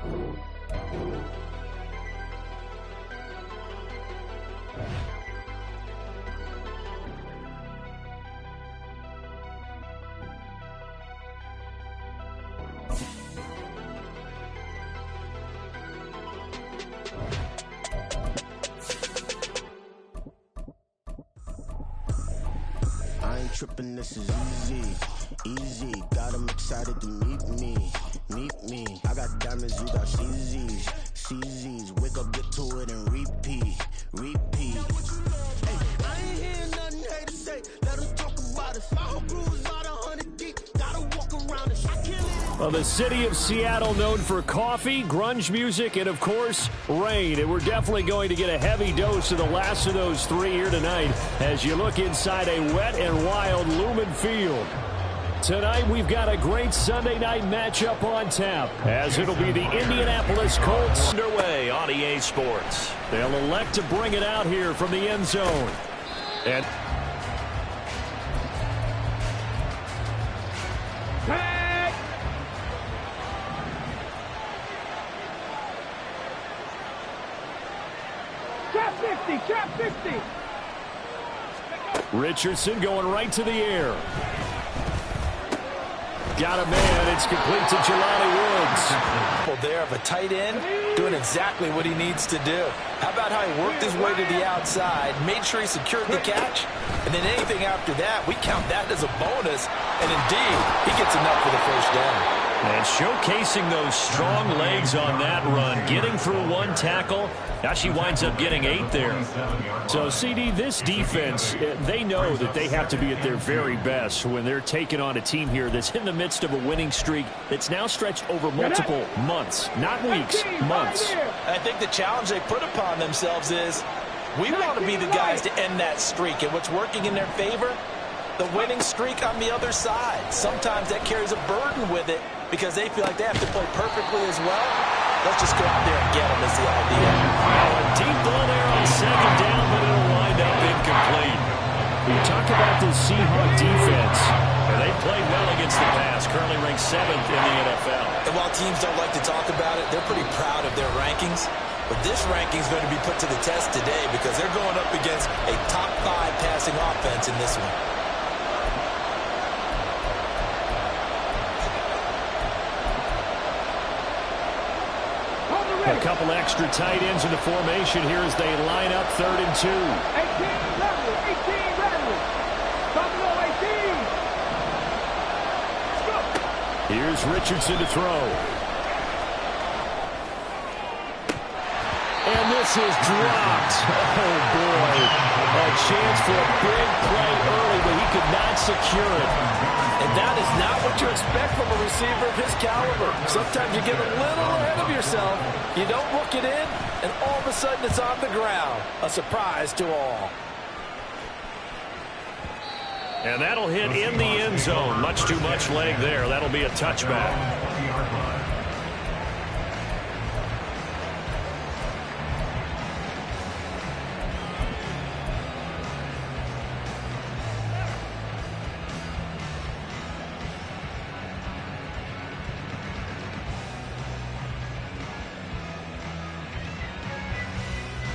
I ain't tripping, this is easy, easy. Got 'em excited to meet me. I got diamonds, you got CZs. Wake up, get to it, and repeat. Hey, I ain't hearing nothing haters say. Let 'em talk about us. My whole crew is about 100 deep. Gotta walk around us. I kill it. Well, the city of Seattle known for coffee, grunge music, and, of course, rain. And we're definitely going to get a heavy dose of the last of those three here tonight as you look inside a wet and wild Lumen Field. Tonight, we've got a great Sunday night matchup on tap, as it'll be the Indianapolis Colts underway on EA Sports. They'll elect to bring it out here from the end zone. And Trap 50. Richardson going right to the air. Got a man. It's complete to Jelani Woods. There of a tight end doing exactly what he needs to do. How about how he worked his way to the outside, made sure he secured the catch, and then anything after that, we count that as a bonus. And indeed, he gets enough for the first down. And showcasing those strong legs on that run, getting through one tackle. Now she winds up getting 8 there. So, CD, this defense, they know that they have to be at their very best when they're taking on a team here that's in the midst of a winning streak that's now stretched over multiple months, not weeks, months. I think the challenge they put upon themselves is we want to be the guys to end that streak. And what's working in their favor? The winning streak on the other side. Sometimes that carries a burden with it because they feel like they have to play perfectly as well. Let's just go out there and get them is the idea. Now a deep ball there on second down, but it'll wind up incomplete. We talk about this Seahawks defense, and they played well against the pass, currently ranked 7th in the NFL. And while teams don't like to talk about it, they're pretty proud of their rankings. But this ranking is going to be put to the test today because they're going up against a top 5 passing offense in this one. A couple extra tight ends in the formation here as they line up 3rd and 2. 18 ready. Buffalo 18. Here's Richardson to throw. And this is dropped. Oh, boy. A chance for a big play early, but he could not secure it. And that is not what you expect from a receiver of his caliber. Sometimes you get a little ahead of yourself. You don't look it in, and all of a sudden it's on the ground. A surprise to all. And that'll hit in the end zone. Much too much leg there. That'll be a touchback.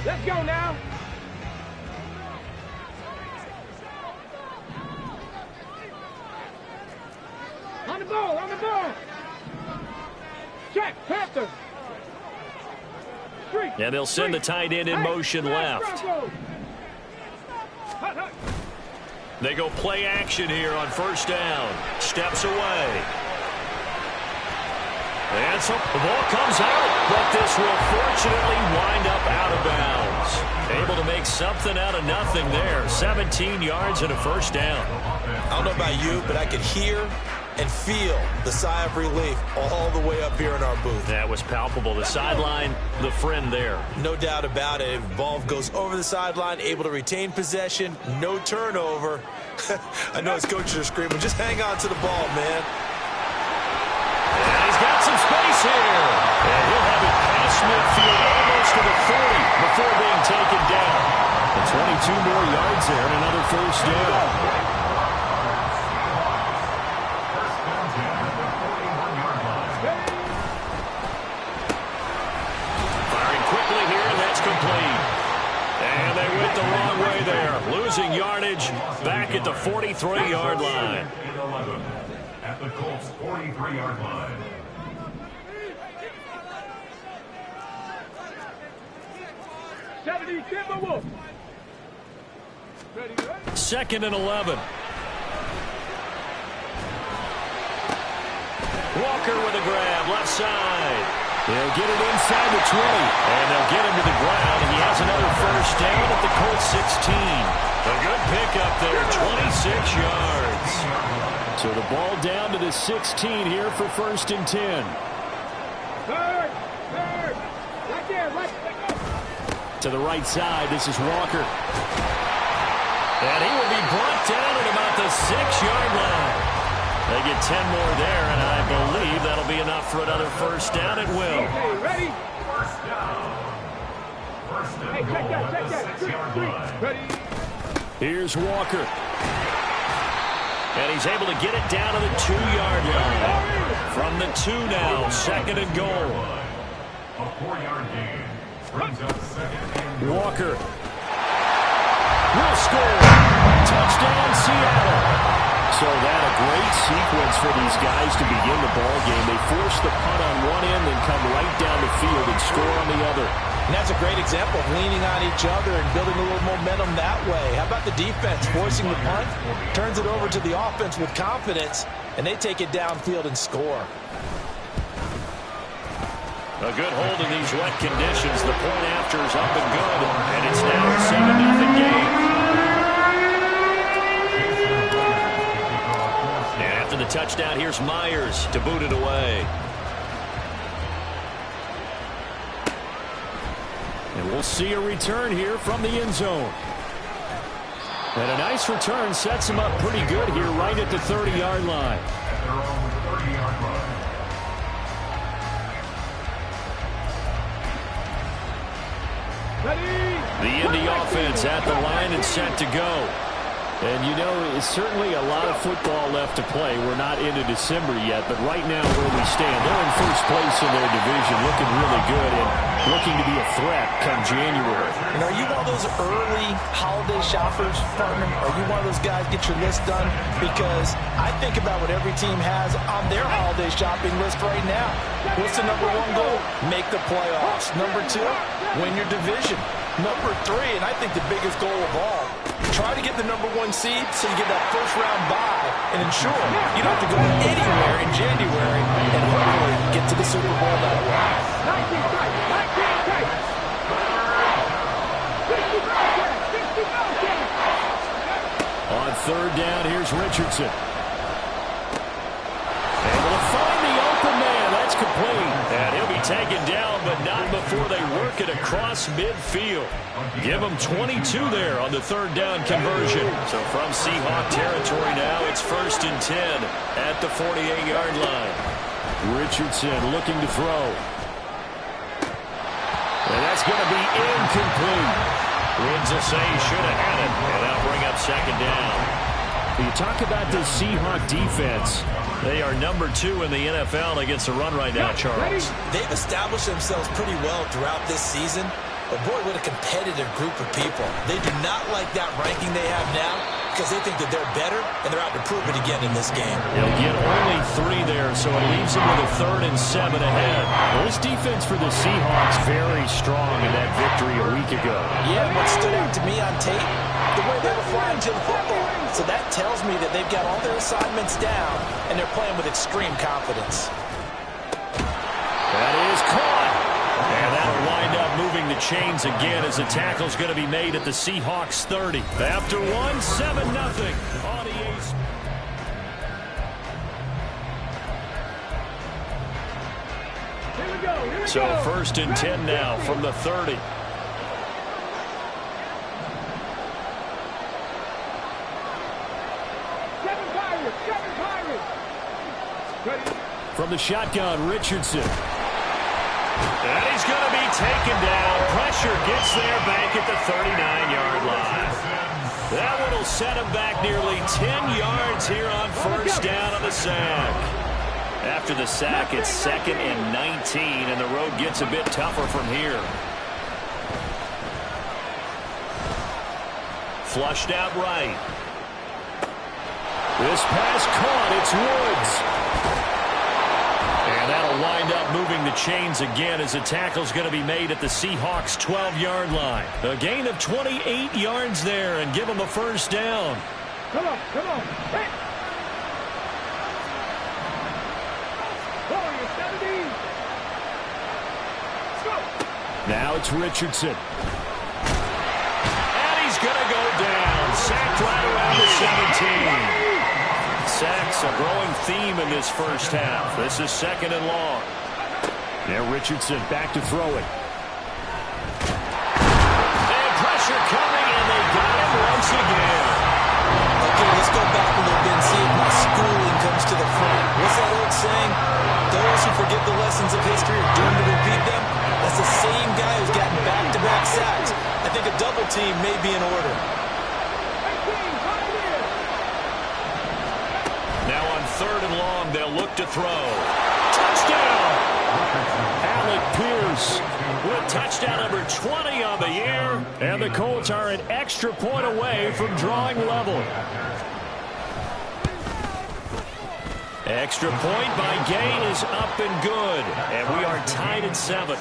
Let's go now. On the ball. Check, Panther. Street. And they'll send the tight end in motion left. They go play action here on 1st down. Steps away. And so the ball comes out, but this will fortunately wind up out of bounds. Able to make something out of nothing there. 17 yards and a 1st down. I don't know about you, but I could hear and feel the sigh of relief all the way up here in our booth. That was palpable. The sideline, the friend there. No doubt about it. Ball goes over the sideline, able to retain possession, no turnover. I know his coaches are screaming, just hang on to the ball, man. And he's got some space here. And he'll have it past midfield almost to the 40 before being taken down. And 22 more yards there and another 1st down. the wrong way there. Losing yardage back at the 43-yard line. At the Colts 43-yard line. Second and 11. Walker with a grab, left side. They'll get it inside the 20, and they'll get him to the ground. He has another first down at the Colts 16. A good pickup there, 26 yards. So the ball down to the 16 here for first and 10. Third. Right there, right there. To the right side, this is Walker. And he will be brought down at about the 6-yard line. They get 10 more there, and I believe that'll be enough for another first down. It will. Okay, ready? First down. Hey, check that. Three. Ready? Here's Walker. And he's able to get it down to the 2-yard line. From the 2 now, second and goal. A 4-yard gain. Brings up second and goal. Walker will score. Touchdown, Seattle. So that a great sequence for these guys to begin the ball game. They force the punt on one end, then come right down the field and score on the other. And that's a great example of leaning on each other and building a little momentum that way. How about the defense forcing the punt? Turns it over to the offense with confidence, and they take it downfield and score. A good hold in these wet conditions. The point after is up and good, and it's now a 7-0 game. And after the touchdown, here's Myers to boot it away. And we'll see a return here from the end zone. And a nice return sets him up pretty good here right at the 30-yard line. At their own 30-yard line. The Indy offense at the line and set to go. And, you know, it's certainly a lot of football left to play. We're not into December yet, but right now where we stand, they're in first place in their division, looking really good and looking to be a threat come January. And are you one of those early holiday shoppers, Furman? Are you one of those guys get your list done? Because I think about what every team has on their holiday shopping list right now. What's the number one goal? Make the playoffs. Number 2, win your division. Number 3, and I think the biggest goal of all, try to get the number 1 seed so you get that first round bye and ensure you don't have to go anywhere in January and hopefully get to the Super Bowl that way. 19 tight. On third down, here's Richardson. Able to find the open man. That's complete. And he'll be taken down, but not before they work it across midfield. Give them 22 there on the third down conversion. So from Seahawk territory now, it's first and 10 at the 48-yard line. Richardson looking to throw. And that's going to be incomplete. Wins will say he should have had it, and that'll bring up second down. You talk about the Seahawk defense. They are number 2 in the NFL against the run right now, Charles. They've established themselves pretty well throughout this season. But, boy, what a competitive group of people. They do not like that ranking they have now because they think that they're better, and they're out to prove it again in this game. They'll get only 3 there, so it leaves them with a third and 7 ahead. Well, this defense for the Seahawks very strong in that victory a week ago. Yeah, what stood out to me on tape, the way they were flying to the football. So that tells me that they've got all their assignments down, and they're playing with extreme confidence. That is caught. And that'll wind up moving the chains again as the tackle's going to be made at the Seahawks 30. After 1, 7-0 on the Ace. So first and 10 now from the 30. From the shotgun, Richardson. And he's going to be taken down. Pressure gets there back at the 39-yard line. That one will set him back nearly 10 yards here on first down on the sack. After the sack, it's second and 19, and the road gets a bit tougher from here. flushed out right. This pass caught. It's Woods. And that'll wind up moving the chains again as the tackle's going to be made at the Seahawks' 12-yard line. A gain of 28 yards there and give them a first down. Come on, come on. Hey. Come on, you're 17. Let's go. Now it's Richardson. And he's going to go down. Sacked right around the 17. Sacks a growing theme in this first half. This is second and long. Now Richardson back to throw it. And pressure coming, and they got him once again. Okay, let's go back a little bit and see if my schooling comes to the front. What's that old saying? Those who forget the lessons of history are doomed to repeat them. That's the same guy who's gotten back-to-back sacks. I think a double team may be in order. Now on third and long, they'll look to throw. Touchdown! Alec Pierce with touchdown number 20 on the year. And the Colts are an extra point away from drawing level. Extra point by Gay is up and good. And we are tied at 7.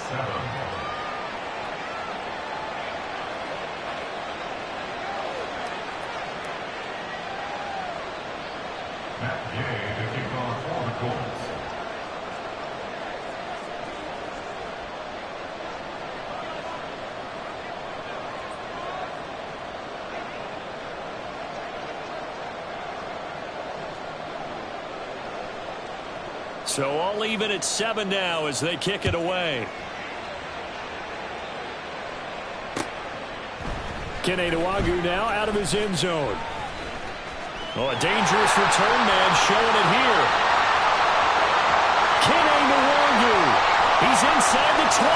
Matt Gay to kick off for the Colts. So all even at 7 now as they kick it away. Keneduagu now out of his end zone. Oh, a dangerous return man showing it here. Keneduagu. He's inside the 20.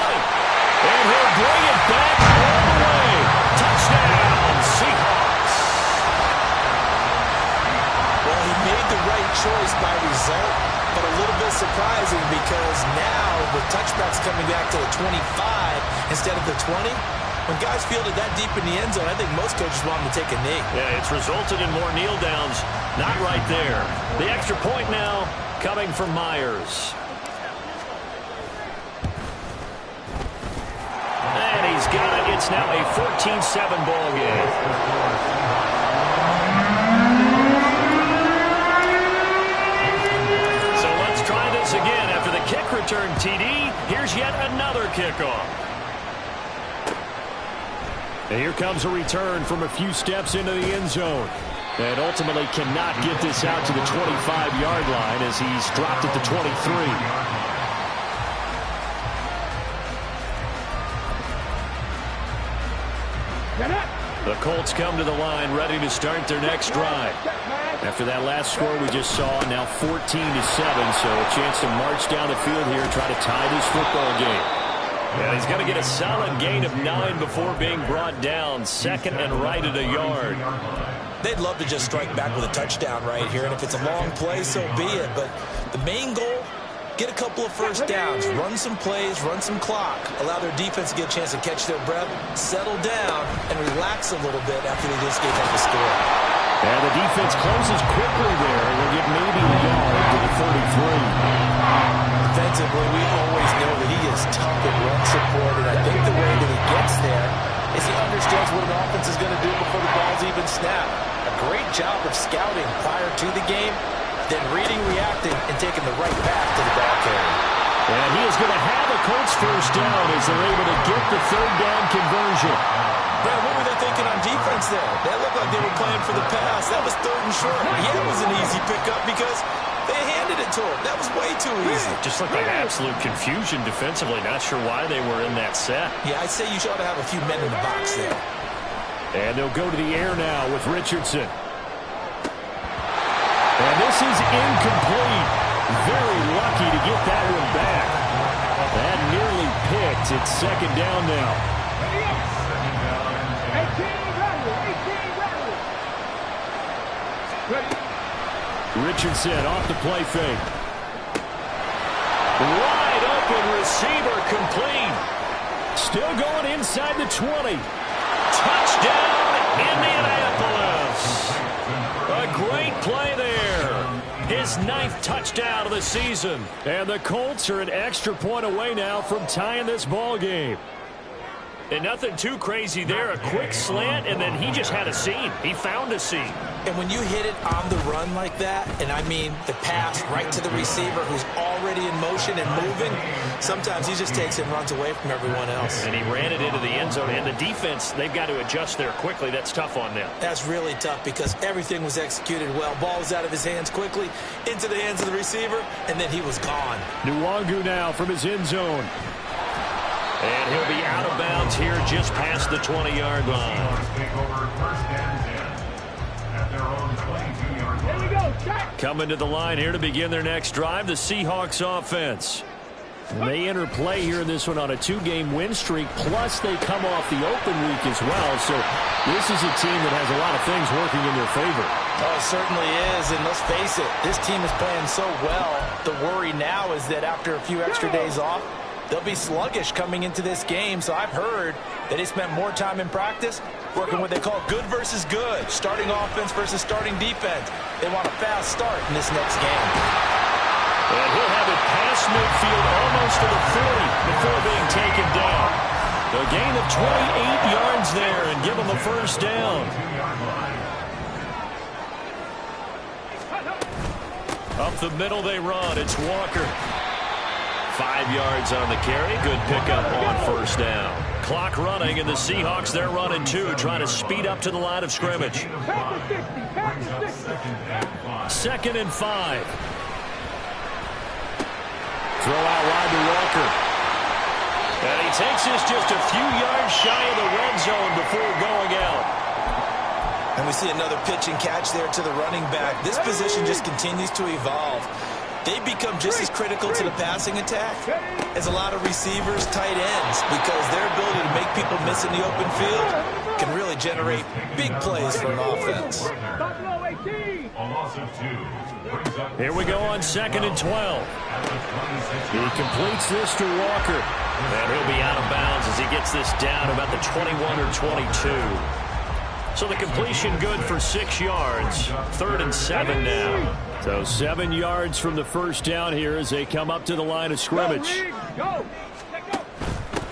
And he'll bring it back all the way. Touchdown, Seahawks. Well, he made the right choice by result, but a little bit surprising because now with touchbacks coming back to the 25 instead of the 20, when guys fielded that deep in the end zone, I think most coaches want them to take a knee. Yeah, it's resulted in more kneel downs. Not right there. The extra point now coming from Myers. And he's got it. It's now a 14-7 ball game. So let's try this again. After the kick return, TD, here's yet another kickoff. And here comes a return from a few steps into the end zone. And ultimately cannot get this out to the 25-yard line as he's dropped at the 23. The Colts come to the line ready to start their next drive. After that last score we just saw, now 14-7, so a chance to march down the field here and try to tie this football game. Yeah, he's going to get a solid gain of 9 before being brought down. Second and right at a yard. They'd love to just strike back with a touchdown right here, and if it's a long play, so be it. But the main goal, get a couple of first downs, run some plays, run some clock, allow their defense to get a chance to catch their breath, settle down, and relax a little bit after they just gave up the score. And the defense closes quickly there. They'll get maybe a yard to the 33. Defensively, we always know that he is tough in run support, and I think the way that he gets there is he understands what an offense is going to do before the ball's even snapped. A great job of scouting prior to the game, then reading, reacting, and taking the right path to the ball carrier. And he is going to have a Colts first down as they're able to get the third down conversion. Brad, what were they thinking on defense there? That looked like they were playing for the pass. That was third and short. Yeah, it was an easy pickup because they handed it to him. That was way too easy. Just looked like absolute confusion defensively. Not sure why they were in that set. Yeah, I'd say you should have a few men in the box there. And they'll go to the air now with Richardson. And this is incomplete. Very lucky to get that one back. That nearly picked. It's second down now. 18 ready. Richardson off the play fake. Wide open receiver complete. Still going inside the 20. Touchdown, Indianapolis. play there. His 9th touchdown of the season. And the Colts are an extra point away now from tying this ball game. And nothing too crazy there. A quick slant, and then he just had a seam. He found a seam. And when you hit it on the run like that, and I mean the pass right to the receiver who's already in motion and moving, sometimes he just takes it and runs away from everyone else. And he ran it into the end zone. And the defense, they've got to adjust there quickly. That's tough on them. That's really tough because everything was executed well. Ball was out of his hands quickly, into the hands of the receiver, and then he was gone. Nwangu now from his end zone. And he'll be out of bounds here just past the 20-yard line. Here we go, Jack. Coming to the line here to begin their next drive, the Seahawks offense. And they enter play here in this one on a 2-game win streak, plus they come off the open week as well. So this is a team that has a lot of things working in their favor. Oh, it certainly is, and let's face it, this team is playing so well. The worry now is that after a few extra days off, they'll be sluggish coming into this game. So I've heard that they spent more time in practice working what they call good versus good, starting offense versus starting defense. They want a fast start in this next game. And he'll have it past midfield almost to the 40 before being taken down. A gain of 28 yards there and give them a first down. Up the middle they run. It's Walker. 5 yards on the carry. Good pickup on first down. Clock running, and the Seahawks, they're running too, trying to speed up to the line of scrimmage. 2nd and 5. Throw out wide to Walker. And he takes this just a few yards shy of the red zone before going out. And we see another pitch and catch there to the running back. This position just continues to evolve. They become just as critical to the passing attack as a lot of receivers, tight ends, because their ability to make people miss in the open field can really generate big plays for an offense. Here we go on 2nd and 12. He completes this to Walker. And he'll be out of bounds as he gets this down about the 21 or 22. So the completion good for 6 yards. 3rd and 7 now. So 7 yards from the first down here as they come up to the line of scrimmage.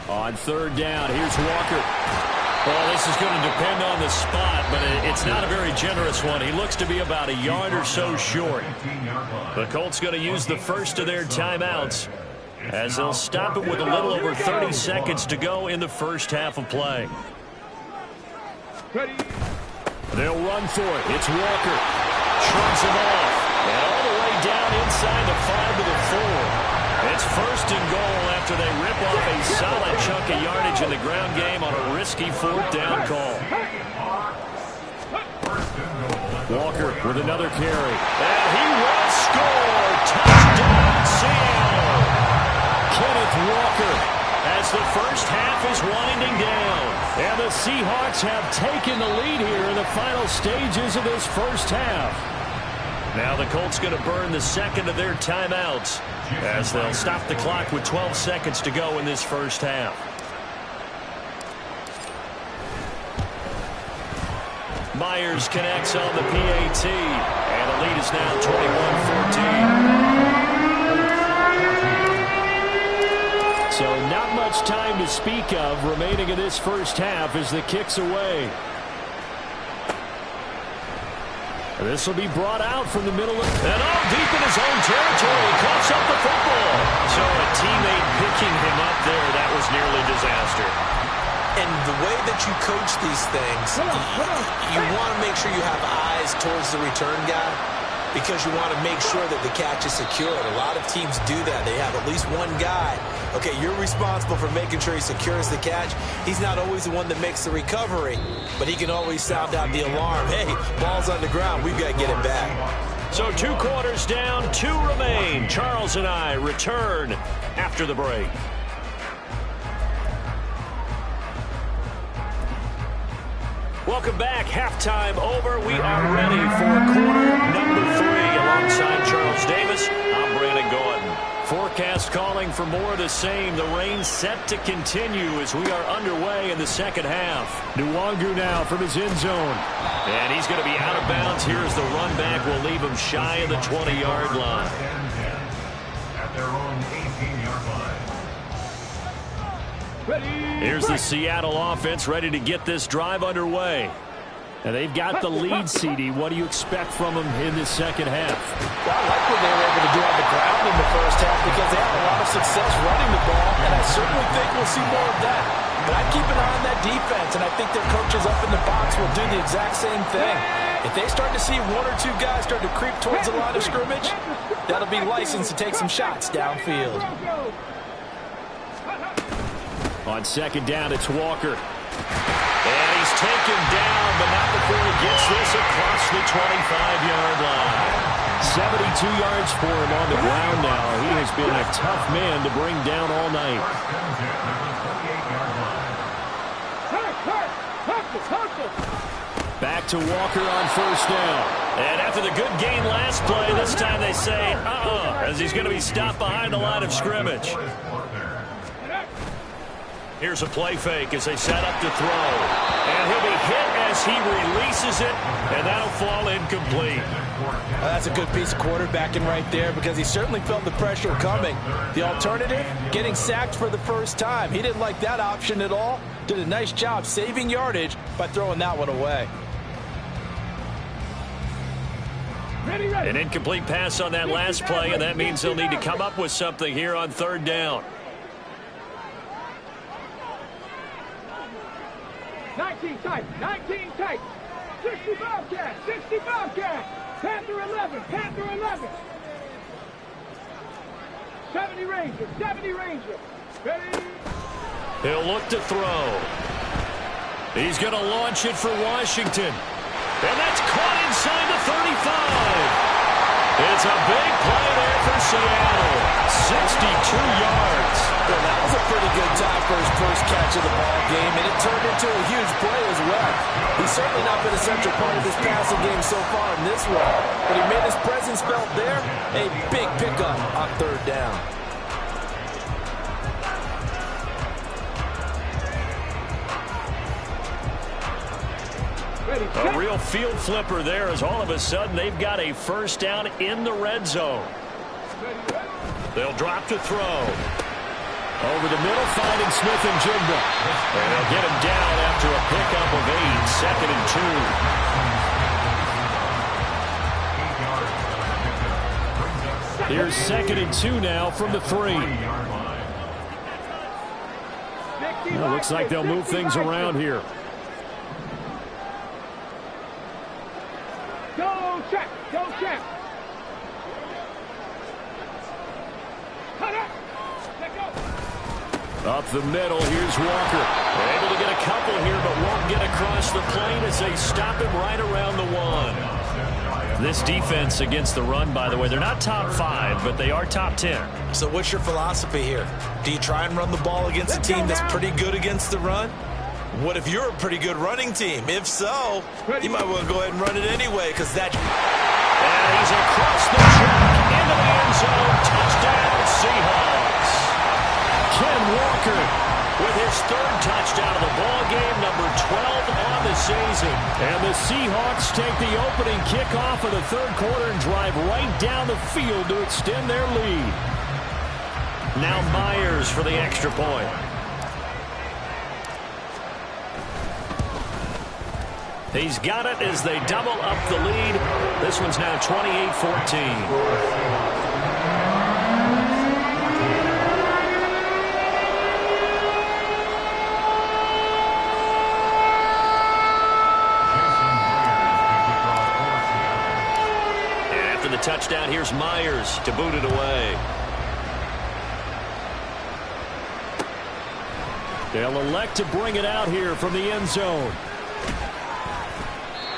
On 3rd down, here's Walker. Well, this is going to depend on the spot, but it's not a very generous one. He looks to be about a yard or so short. The Colts going to use the first of their timeouts as they'll stop it with a little over 30 seconds to go in the first half of play. They'll run for it. It's Walker. Shrugs him off. And all the way down inside the 5 to the 4. It's 1st and goal after they rip off a solid chunk of yardage in the ground game on a risky 4th down call. Walker with another carry. And he will score. Touchdown, Seattle. Kenneth Walker as the first half is winding down. And the Seahawks have taken the lead here in the final stages of this first half. Now the Colts going to burn the second of their timeouts as they'll stop the clock with 12 seconds to go in this first half. Myers connects on the PAT, and the lead is now 21-14. So not much time to speak of remaining in this first half as the kick's away. This will be brought out from the middle of and all deep in his own territory. He coughs up the football. So a teammate picking him up there, that was nearly disaster. And the way that you coach these things, you want to make sure you have eyes towards the return guy because you want to make sure that the catch is secured. A lot of teams do that. They have at least one guy. Okay, you're responsible for making sure he secures the catch. He's not always the one that makes the recovery, but he can always sound out the alarm. Hey, ball's on the ground. We've got to get him back. So 2 quarters down, 2 remain. Charles and I return after the break. Welcome back. Halftime over. We are ready for quarter number 3 alongside Charles Davis. I'm Brandon Gordon. Forecast calling for more of the same. The rain set to continue as we are underway in the second half. Nwangu now from his end zone. And he's going to be out of bounds here as the run back will leave him shy of the 20-yard line. At their own 18-yard line. Here's the Seattle offense ready to get this drive underway. And they've got the lead, CD. What do you expect from them in this second half? Well, I like what they were able to do on the ground in the first half because they had a lot of success running the ball, and I certainly think we'll see more of that. But I keep an eye on that defense, and I think their coaches up in the box will do the exact same thing. If they start to see one or two guys start to creep towards the line of scrimmage, that'll be licensed to take some shots downfield. On second down, it's Walker. And he's taken down, but not before he gets this across the 25-yard line. 72 yards for him on the ground now. He has been a tough man to bring down all night. Back to Walker on first down. And after the good gain last play, this time they say, as he's going to be stopped behind the line of scrimmage. Here's a play fake as they set up to throw. And he'll be hit as he releases it, and that'll fall incomplete. That's a good piece of quarterbacking right there because he certainly felt the pressure coming. The alternative, getting sacked for the first time. He didn't like that option at all. Did a nice job saving yardage by throwing that one away. An incomplete pass on that last play, and that means they'll need to come up with something here on third down. 19 tight, 19 tight. 60 Bobcat, 60 Bobcat. Panther 11, Panther 11. 70 Ranger, 70 Ranger. Ready? He'll look to throw. He's going to launch it for Washington. And that's caught inside the 35. It's a big play there for Seattle. 62 yards. Well, that was a pretty good time for his first catch of the ball game, and it turned into a huge play as well. He's certainly not been a central part of this passing game so far in this one, but he made his presence felt there. A big pickup on third down. A real field flipper there as all of a sudden they've got a first down in the red zone. They'll drop to throw. Over the middle, finding Smith and Jigba. And they'll get him down after a pickup of 8, 2nd and 2. Here's 2nd and 2 now from the 3. Well, looks like they'll move things around here. Go check, go check. Cut up. Let go. Up the middle, here's Walker. They're able to get a couple here, but won't get across the plane as they stop him right around the 1. This defense against the run, by the way, they're not top 5, but they are top 10. So what's your philosophy here? Do you try and run the ball against a team that's pretty good against the run? What if you're a pretty good running team? If so, you might well go ahead and run it anyway because that... And he's across the track into the end zone. Touchdown, Seahawks. Ken Walker with his 3rd touchdown of the ball game, number 12 on the season. And the Seahawks take the opening kickoff of the 3rd quarter and drive right down the field to extend their lead. Now Myers for the extra point. He's got it as they double up the lead. This one's now 28-14. After the touchdown, here's Myers to boot it away. They'll elect to bring it out here from the end zone.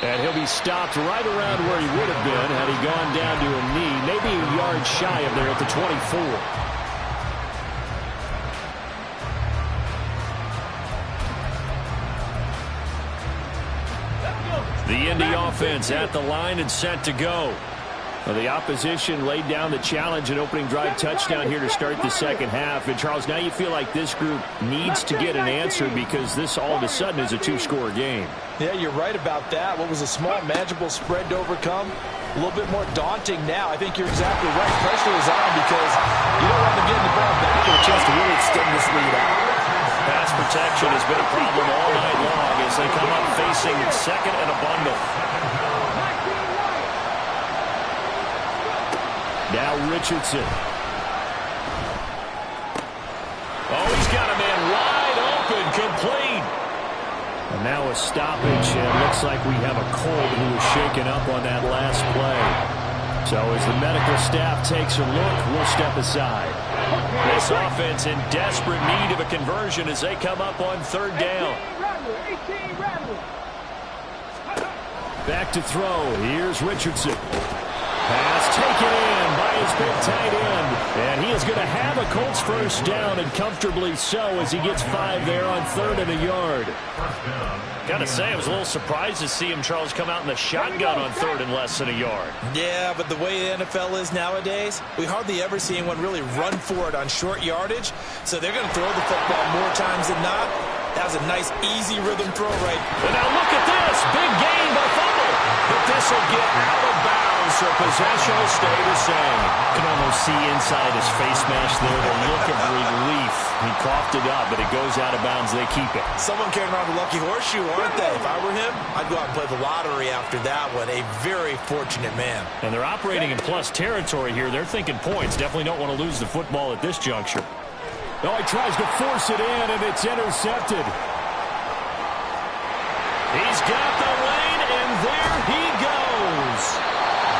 And he'll be stopped right around where he would have been had he gone down to a knee, maybe a yard shy of there at the 24. The Indy offense at the line and set to go. Well, the opposition laid down the challenge and opening drive touchdown here to start the second half. And, Charles, now you feel like this group needs to get an answer because this all of a sudden is a two-score game. Yeah, you're right about that. What was a small, manageable spread to overcome, a little bit more daunting now. I think you're exactly right. Pressure is on because you don't want them getting the ball back or a chance to really extend this lead out. Pass protection has been a problem all night long as they come up facing second and a bundle. Now Richardson. Oh, he's got a man wide open, complete. And now a stoppage, and looks like we have a Colt who was shaken up on that last play. So as the medical staff takes a look, we'll step aside. This offense in desperate need of a conversion as they come up on third down. Back to throw. Here's Richardson. Pass taken in by his big tight end. And he is going to have a Colts first down, and comfortably so as he gets 5 there on third and a yard. Got to say, I was a little surprised to see him, Charles, come out in the shotgun on third and less than a yard. Yeah, but the way the NFL is nowadays, we hardly ever see anyone really run for it on short yardage. So they're going to throw the football more times than not. That was a nice, easy rhythm throw right. And now look at this. Big gain by Fumble. But this will get out of bounds, so possession will stay the same. You can almost see inside his face mask there the look of relief. He coughed it up, but it goes out of bounds. They keep it. Someone carrying around the lucky horseshoe, aren't they? If I were him, I'd go out and play the lottery after that one. A very fortunate man. And they're operating in plus territory here. They're thinking points. Definitely don't want to lose the football at this juncture. Oh, he tries to force it in, and it's intercepted. He's got the lane, and there he goes.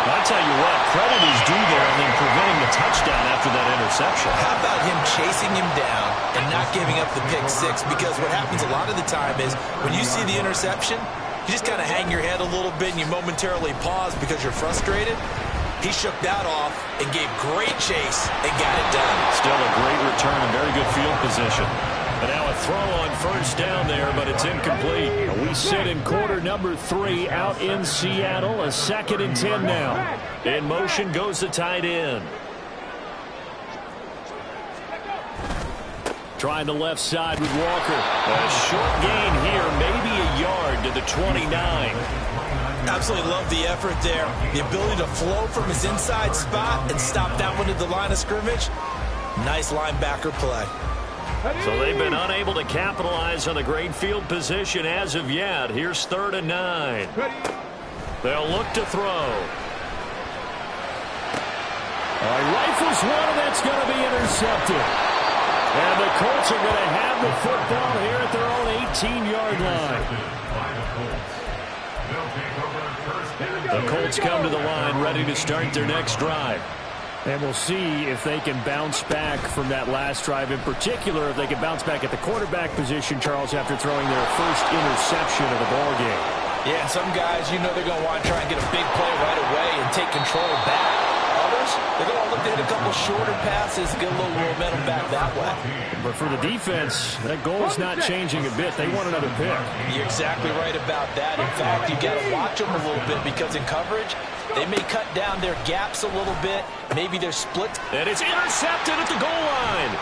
I'll tell you what, credit is due there and then preventing the touchdown after that interception. How about him chasing him down and not giving up the pick six? Because what happens a lot of the time is when you see the interception, you just kind of hang your head a little bit and you momentarily pause because you're frustrated. He shook that off and gave great chase and got it done. Still a great return and very good field position. And now a throw on first down there, but it's incomplete. We sit in quarter number 3 out in Seattle. A 2nd and 10 now. In motion goes the tight end. Trying the left side with Walker. A short gain here, maybe a yard to the 29. Absolutely love the effort there. The ability to flow from his inside spot and stop that one at the line of scrimmage. Nice linebacker play. So they've been unable to capitalize on the great field position as of yet. Here's 3rd and 9. They'll look to throw. All right, rifles one, and that's going to be intercepted. And the Colts are going to have the football here at their own 18-yard line. The Colts come to the line ready to start their next drive. And we'll see if they can bounce back from that last drive. In particular, if they can bounce back at the quarterback position, Charles, after throwing their first interception of the ballgame. Yeah, and some guys, you know they're going to want to try and get a big play right away and take control back. Others, they're going to look to hit a couple shorter passes, get a little momentum back that way. But for the defense, that goal is not changing a bit. They want another pick. You're exactly right about that. In fact, you got to watch them a little bit because in coverage, they may cut down their gaps a little bit. Maybe they're split. And it's intercepted at the goal line.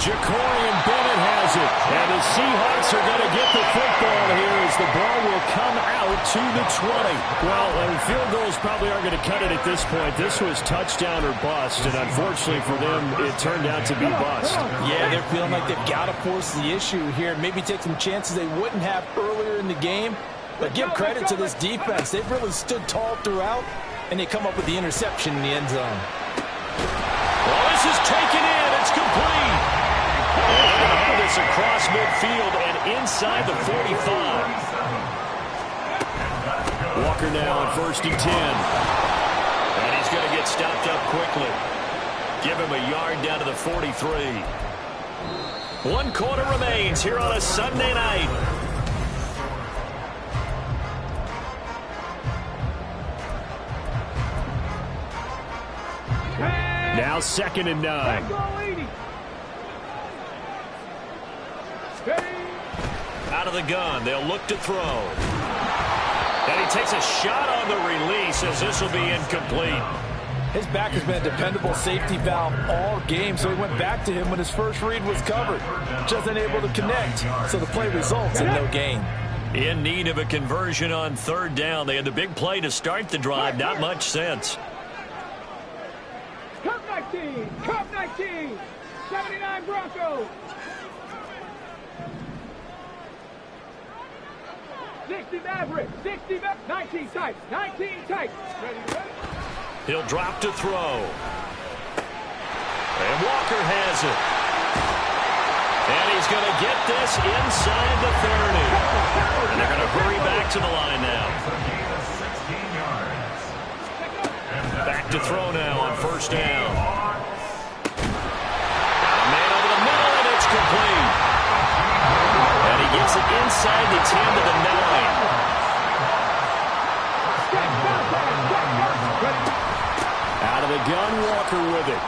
Ja'Cory Bennett has it. And the Seahawks are going to get the football here as the ball will come out to the 20. Well, field goals probably aren't going to cut it at this point. This was touchdown or bust, and unfortunately for them, it turned out to be bust. Yeah, they're feeling like they've got to force the issue here. Maybe take some chances they wouldn't have earlier in the game. But give credit to this defense. They've really stood tall throughout, and they come up with the interception in the end zone. Well, this is taken in. It's complete. And this across midfield and inside the 45. Walker now on 1st and 10. And he's going to get stopped up quickly. Give him a yard down to the 43. 1 quarter remains here on a Sunday night. Now 2nd and 9. Out of the gun. They'll look to throw. And he takes a shot on the release as this will be incomplete. His back has been a dependable safety valve all game, so he went back to him when his first read was covered. Just unable to connect, so the play results in no gain. In need of a conversion on third down. They had the big play to start the drive. Not much sense. Cup 19, 79 Broncos. 60 Maverick, 60 Maverick, 19 tight, 19 tight. Ready. He'll drop to throw. And Walker has it. And he's going to get this inside the 30. And they're going to hurry back to the line now. Back to throw now on first down. A man over the middle, and it's complete. And he gets it inside the 10 to the 9. Out of the gun, Walker with it.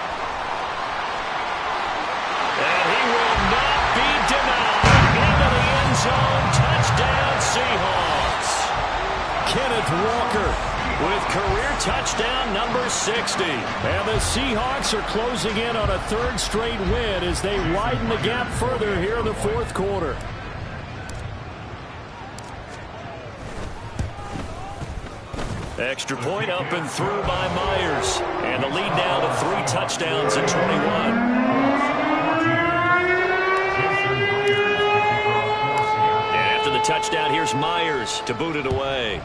And he will not be denied. Into the end zone. Touchdown, Seahawks. Kenneth Walker with career touchdown number 60. And the Seahawks are closing in on a third straight win as they widen the gap further here in the fourth quarter. Extra point up and through by Myers. And the lead now to 3 touchdowns in 21. And after the touchdown, here's Myers to boot it away.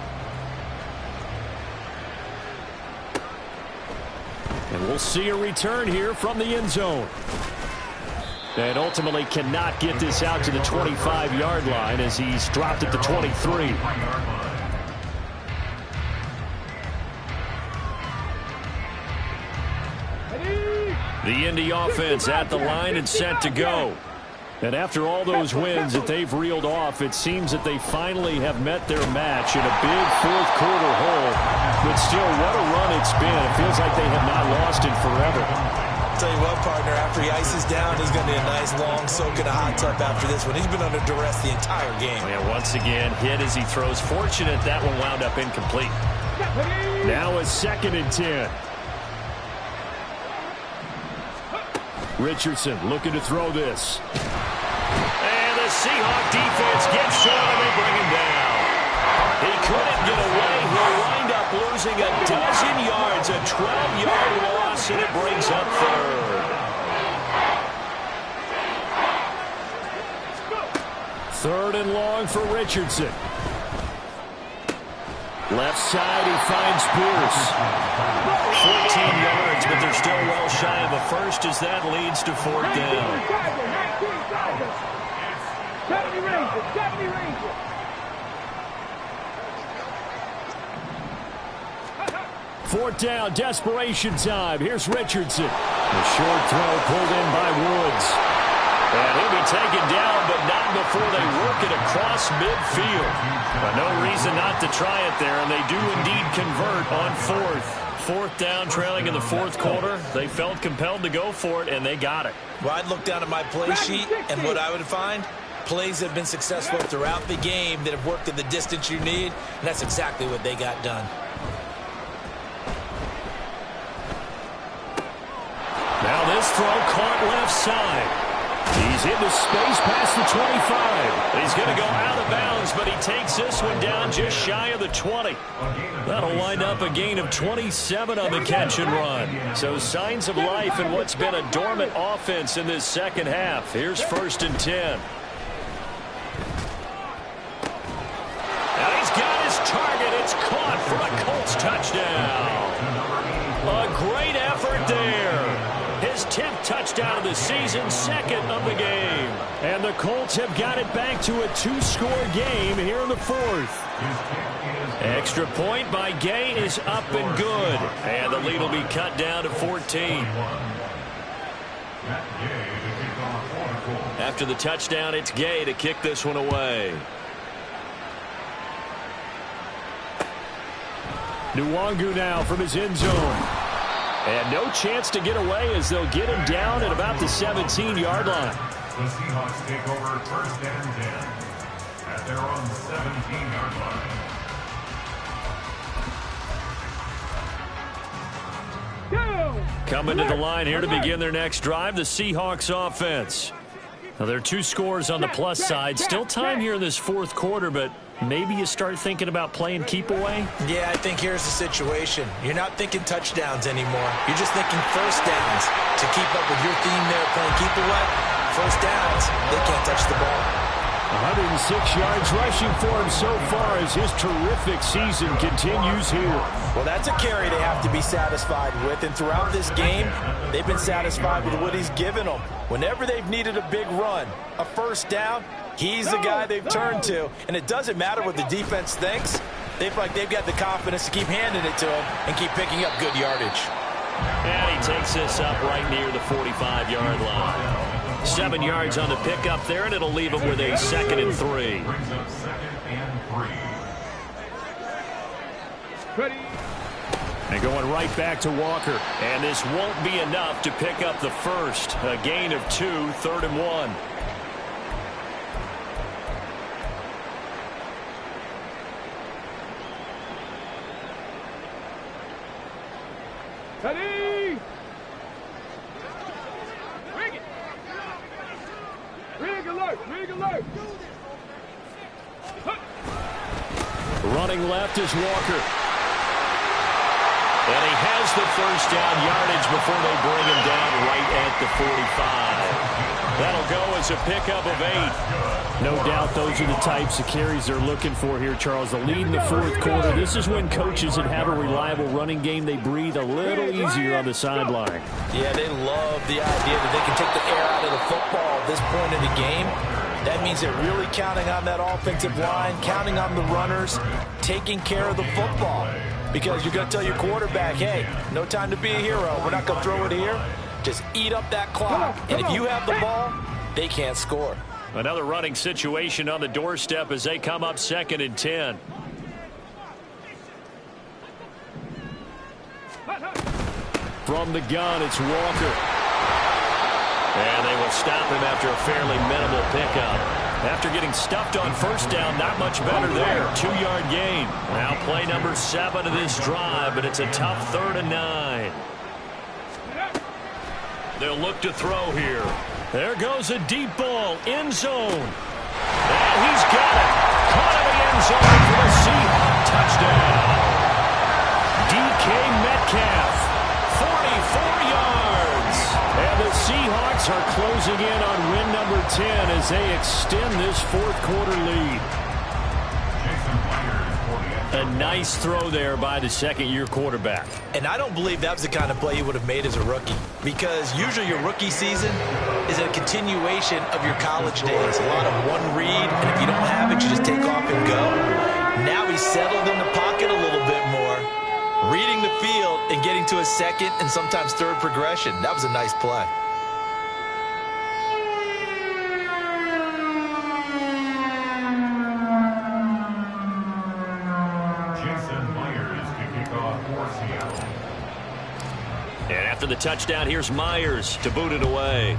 And we'll see a return here from the end zone. And ultimately cannot get this out to the 25-yard line as he's dropped at the 23. The Indy offense at the line and set to go. And after all those wins that they've reeled off, it seems that they finally have met their match in a big fourth quarter hole. But still, what a run it's been. It feels like they have not lost it forever. I'll tell you what, partner, after he ices down, he's going to need a nice long soak in a hot tub after this one. He's been under duress the entire game. Yeah, once again, hit as he throws. Fortunate that one wound up incomplete. Now a 2nd and 10. Richardson looking to throw this. And the Seahawk defense gets short and they bring him down. He couldn't get away. He'll wind up losing a dozen yards, a 12-yard loss, and it brings up third. Third and long for Richardson. Left side, he finds Pierce. 14 yards, but they're still well shy of a first as that leads to fourth down. 70 Rangers, 70 Rangers. Fourth down, desperation time. Here's Richardson. The short throw pulled in by Woods. And he'll be taken down, but not before they work it across midfield. But no reason not to try it there, and they do indeed convert on fourth. Fourth down, trailing in the fourth quarter. They felt compelled to go for it, and they got it. Well, I'd look down at my play sheet, and what I would find, plays have been successful throughout the game that have worked at the distance you need, and that's exactly what they got done. Now this throw caught left side. He's into space past the 25. He's going to go out of bounds, but he takes this one down just shy of the 20. That'll wind up a gain of 27 on the catch and run. So signs of life in what's been a dormant offense in this second half. Here's 1st and 10. Now he's got his target. It's caught for a Colts touchdown. A great effort there. His 10th touchdown of the season, 2nd of the game. And the Colts have got it back to a 2-score game here in the fourth. Extra point by Gay is up and good. And the lead will be cut down to 14. After the touchdown, it's Gay to kick this one away. Nwangu now from his end zone. And no chance to get away as they'll get him down at about the 17-yard line. The Seahawks take over 1st and 10 at their own 17-yard line. Coming to the line here to begin their next drive, the Seahawks offense. Now, there are 2 scores on the plus side. Still time here in this fourth quarter, but maybe you start thinking about playing keep away? Yeah, I think here's the situation. You're not thinking touchdowns anymore. You're just thinking first downs. To keep up with your theme there, playing keep away, first downs, they can't touch the ball. 106 yards rushing for him so far as his terrific season continues here. Well, that's a carry they have to be satisfied with, and throughout this game, they've been satisfied with what he's given them. Whenever they've needed a big run, a first down, he's the guy they've turned to, and it doesn't matter what the defense thinks. They feel like they've got the confidence to keep handing it to him and keep picking up good yardage. And he takes this up right near the 45-yard line. 7 yards on the pickup there, and it'll leave him with a 2nd and 3. Brings up 2nd and 3. Ready. And going right back to Walker. And this won't be enough to pick up the first. A gain of 2, 3rd and 1. Ready. Rig it. Rig alert. Rig alert. Running left is Walker. And he has the first down yardage before they bring him down right at the 45. That'll go as a pickup of 8. No doubt those are the types of carries they're looking for here, Charles. The lead in the fourth quarter. This is when coaches that have a reliable running game, they breathe a little easier on the sideline. Yeah, they love the idea that they can take the air out of the football at this point in the game. That means they're really counting on that offensive line, counting on the runners, taking care of the football. Because you're going to tell your quarterback, hey, no time to be a hero. We're not going to throw it here. Just eat up that clock. And if you have the ball, they can't score. Another running situation on the doorstep as they come up 2nd and 10. From the gun, it's Walker. And they will stop him after a fairly minimal pickup. After getting stuffed on first down, not much better there. 2-yard gain. Now play number 7 of this drive, but it's a tough 3rd and 9. They'll look to throw here. There goes a deep ball, end zone. And he's got it. Caught in the end zone for the Seahawks touchdown. DK Metcalf, 44 yards. And the Seahawks are closing in on win number 10 as they extend this fourth quarter lead. A nice throw there by the second-year quarterback. And I don't believe that was the kind of play he would have made as a rookie. Because usually your rookie season is a continuation of your college days. A lot of one read, and if you don't have it, you just take off and go. Now he's settled in the pocket a little bit more, reading the field and getting to a second and sometimes third progression. That was a nice play. And after the touchdown, here's Myers to boot it away.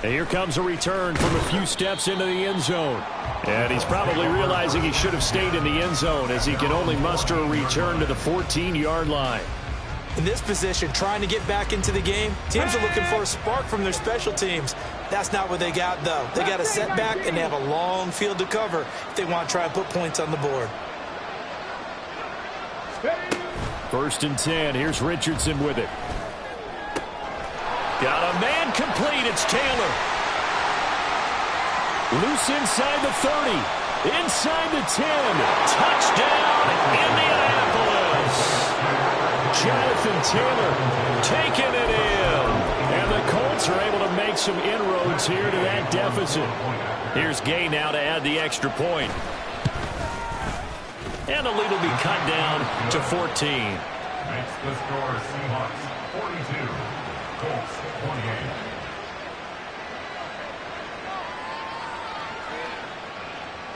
And here comes a return from a few steps into the end zone. And he's probably realizing he should have stayed in the end zone as he can only muster a return to the 14-yard line. In this position, trying to get back into the game, teams are looking for a spark from their special teams. That's not what they got, though. They got a setback, and they have a long field to cover if they want to try and put points on the board. 1st and 10. Here's Richardson with it. Got a man complete. It's Taylor. Loose inside the 30. Inside the 10. Touchdown, Indianapolis. Jonathan Taylor taking it in. And the Colts are able to make some inroads here to that deficit. Here's Gay now to add the extra point. And the lead will be cut down to 14. Makes the score Seahawks 42, Colts 28.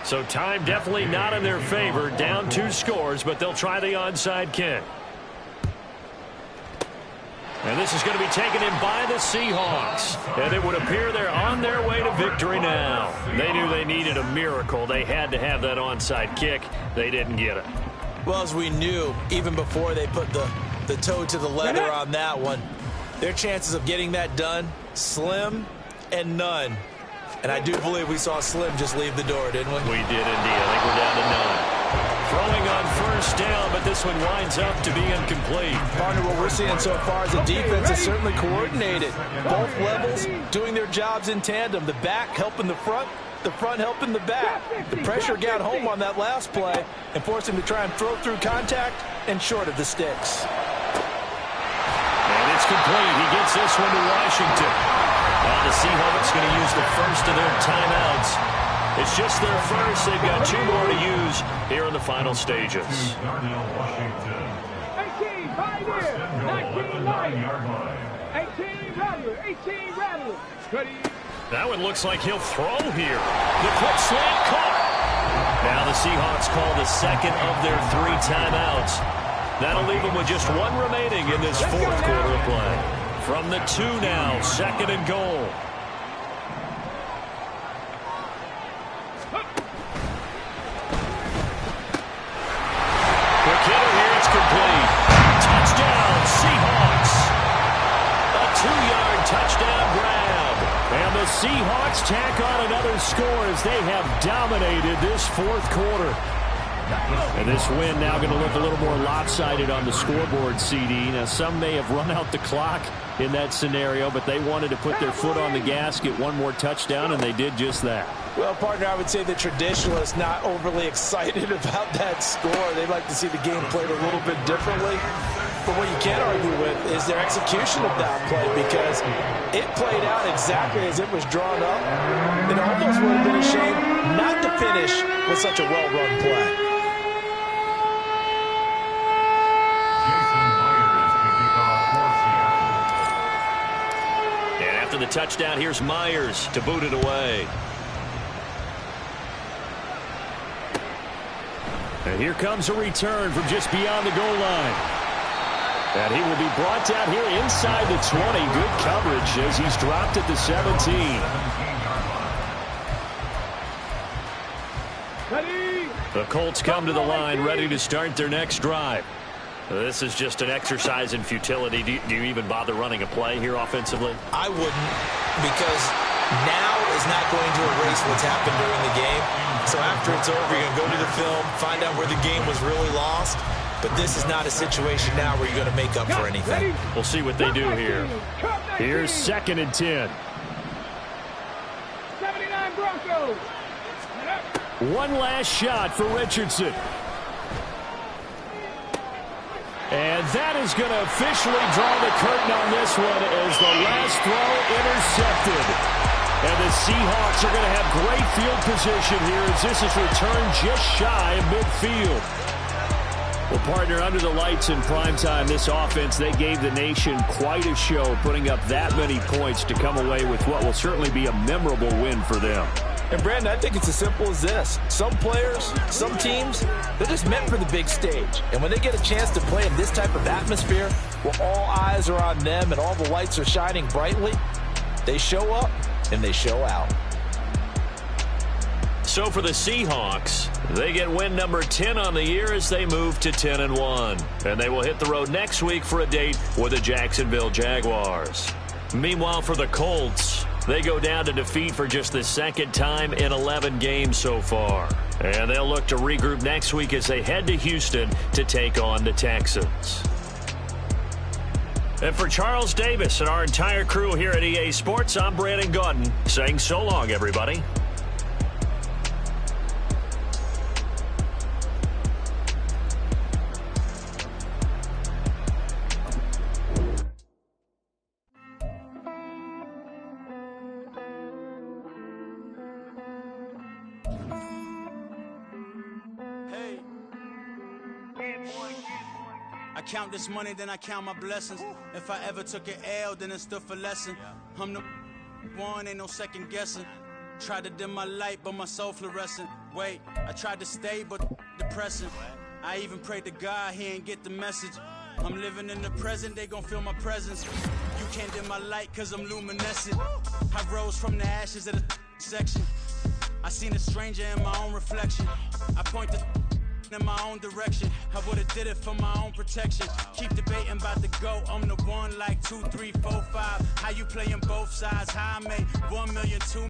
So time definitely not in their favor. Down 2 scores, but they'll try the onside kick. And this is going to be taken in by the Seahawks. And it would appear they're on their way to victory now. They knew they needed a miracle. They had to have that onside kick. They didn't get it. Well, as we knew, even before they put the toe to the leather on that one, their chances of getting that done, slim and none. And I do believe we saw Slim just leave the door, didn't we? We did indeed. I think we're down to none. Throwing on first down, but this one winds up to be incomplete. Partner, what we're seeing so far is the defense is certainly coordinated. Both levels doing their jobs in tandem. The back helping the front helping the back. The pressure got home on that last play and forced him to try and throw through contact and short of the sticks. And it's complete. He gets this one to Washington. Now the Seahawks going to use the first of their timeouts. It's just their first. They've got 2 more to use here in the final stages. 18, 5 here. 19, 9. 18, Rattler. 18, Rattler. Ready. That one looks like he'll throw here. The quick slant caught. Now the Seahawks call the second of their 3 timeouts. That'll leave them with just 1 remaining in this fourth quarter of play. From the 2 now, 2nd and goal. Quick hitter here, it's complete. Touchdown, Seahawks. A 2-yard touchdown grab. And the Seahawks tack on another score as they have dominated this fourth quarter. And this win now going to look a little more lopsided on the scoreboard, CD. Now, some may have run out the clock in that scenario, but they wanted to put their foot on the gas, get 1 more touchdown, and they did just that. Well, partner, I would say the traditionalists not overly excited about that score. They'd like to see the game played a little bit differently. But what you can't argue with is their execution of that play, because it played out exactly as it was drawn up. It almost would have been a shame not to finish with such a well-run play. And after the touchdown, here's Myers to boot it away. And here comes a return from just beyond the goal line. And he will be brought down here inside the 20. Good coverage as he's dropped at the 17. Ready. The Colts come to the line ready to start their next drive. This is just an exercise in futility. Do you even bother running a play here offensively? I wouldn't, because now is not going to erase what's happened during the game. So after it's over, you're going to go to the film, find out where the game was really lost. But this is not a situation now where you're going to make up for anything. We'll see what they do here. Here's 2nd and 10. 79 Broncos. One last shot for Richardson. And that is going to officially draw the curtain on this one as the last throw intercepted. And the Seahawks are going to have great field position here as this is returned just shy of midfield. Well, partner, under the lights in primetime, this offense, they gave the nation quite a show, putting up that many points to come away with what will certainly be a memorable win for them. And, Brandon, I think it's as simple as this. Some players, some teams, they're just meant for the big stage. And when they get a chance to play in this type of atmosphere where all eyes are on them and all the lights are shining brightly, they show up and they show out. So for the Seahawks, they get win number 10 on the year as they move to 10-1. And they will hit the road next week for a date with the Jacksonville Jaguars. Meanwhile, for the Colts, they go down to defeat for just the 2nd time in 11 games so far. And they'll look to regroup next week as they head to Houston to take on the Texans. And for Charles Davis and our entire crew here at EA Sports, I'm Brandon Gaudin saying so long, everybody. I count this money, then I count my blessings. If I ever took an L, then it stood for lesson. I'm the one, ain't no second guessing. Tried to dim my light, but my soul fluorescent. Wait, I tried to stay, but depressing. I even prayed to God, he ain't get the message. I'm living in the present, they gon' feel my presence. You can't dim my light, cause I'm luminescent. I rose from the ashes of the section. I seen a stranger in my own reflection. I point the in my own direction. I would've did it for my own protection. Keep debating about the go. I'm the one like 2, 3, 4, 5. How you playing both sides? How I made 1 million, 2